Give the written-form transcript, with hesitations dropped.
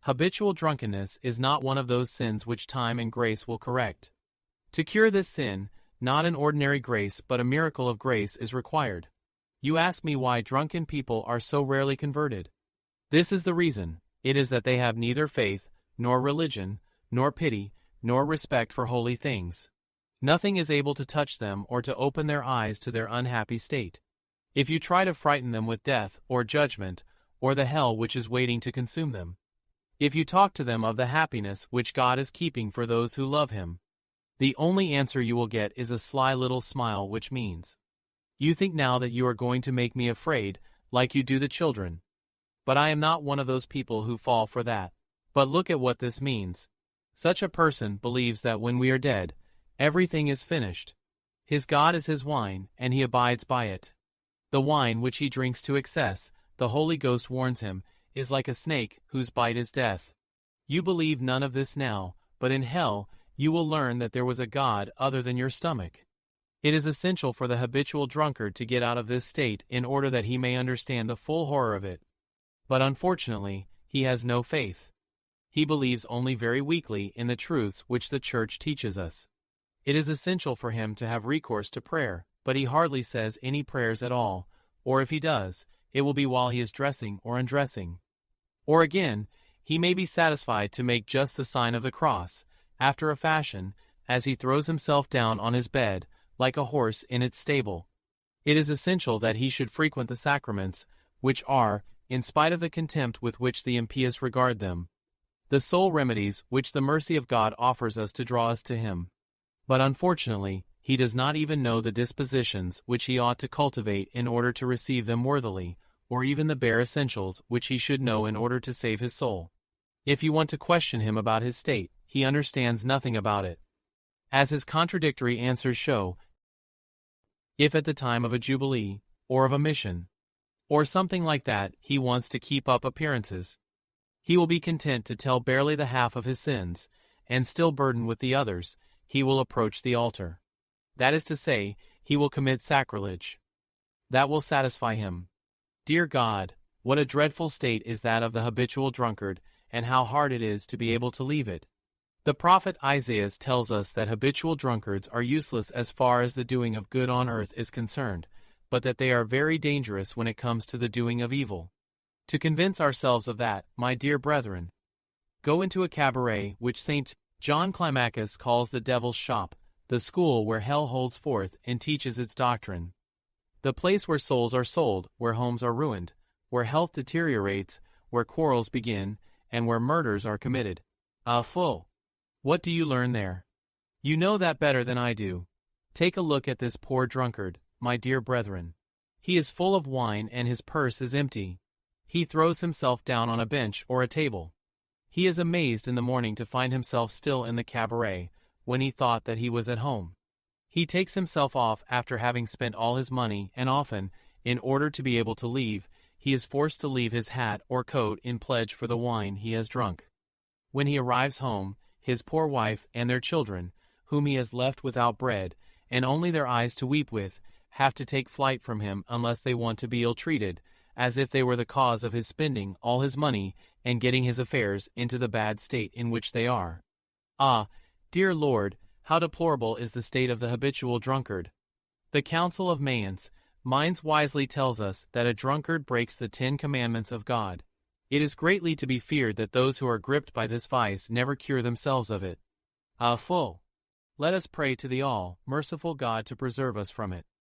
Habitual drunkenness is not one of those sins which time and grace will correct. To cure this sin, not an ordinary grace but a miracle of grace is required. You ask me why drunken people are so rarely converted. This is the reason. It is that they have neither faith, nor religion, nor pity, nor respect for holy things. Nothing is able to touch them or to open their eyes to their unhappy state. If you try to frighten them with death, or judgment, or the hell which is waiting to consume them, if you talk to them of the happiness which God is keeping for those who love Him, the only answer you will get is a sly little smile which means, "You think now that you are going to make me afraid, like you do the children." But I am not one of those people who fall for that. But look at what this means. Such a person believes that when we are dead, everything is finished. His God is his wine, and he abides by it. The wine which he drinks to excess, the Holy Ghost warns him, is like a snake whose bite is death. You believe none of this now, but in hell, you will learn that there was a God other than your stomach. It is essential for the habitual drunkard to get out of this state in order that he may understand the full horror of it. But unfortunately, he has no faith. He believes only very weakly in the truths which the Church teaches us. It is essential for him to have recourse to prayer, but he hardly says any prayers at all, or if he does, it will be while he is dressing or undressing. Or again, he may be satisfied to make just the sign of the cross, after a fashion, as he throws himself down on his bed, like a horse in its stable. It is essential that he should frequent the sacraments, which are, in spite of the contempt with which the impious regard them, the sole remedies which the mercy of God offers us to draw us to Him. But unfortunately, he does not even know the dispositions which he ought to cultivate in order to receive them worthily, or even the bare essentials which he should know in order to save his soul. If you want to question him about his state, he understands nothing about it. As his contradictory answers show, if at the time of a jubilee, or of a mission, or something like that, he wants to keep up appearances, he will be content to tell barely the half of his sins, and still burdened with the others, he will approach the altar. That is to say, he will commit sacrilege. That will satisfy him. Dear God, what a dreadful state is that of the habitual drunkard, and how hard it is to be able to leave it. The prophet Isaiah tells us that habitual drunkards are useless as far as the doing of good on earth is concerned, but that they are very dangerous when it comes to the doing of evil. To convince ourselves of that, my dear brethren, go into a cabaret which St. John Climacus calls the devil's shop, the school where hell holds forth and teaches its doctrine. The place where souls are sold, where homes are ruined, where health deteriorates, where quarrels begin, and where murders are committed. Ah, fool! What do you learn there? You know that better than I do. Take a look at this poor drunkard, my dear brethren. He is full of wine and his purse is empty. He throws himself down on a bench or a table. He is amazed in the morning to find himself still in the cabaret, when he thought that he was at home. He takes himself off after having spent all his money, and often, in order to be able to leave, he is forced to leave his hat or coat in pledge for the wine he has drunk. When he arrives home, his poor wife and their children, whom he has left without bread, and only their eyes to weep with, have to take flight from him unless they want to be ill-treated, as if they were the cause of his spending all his money and getting his affairs into the bad state in which they are. Ah, dear Lord, how deplorable is the state of the habitual drunkard! The Council of Mayence wisely tells us that a drunkard breaks the 10 commandments of God. It is greatly to be feared that those who are gripped by this vice never cure themselves of it. Ah, fool! Let us pray to the all-merciful God to preserve us from it.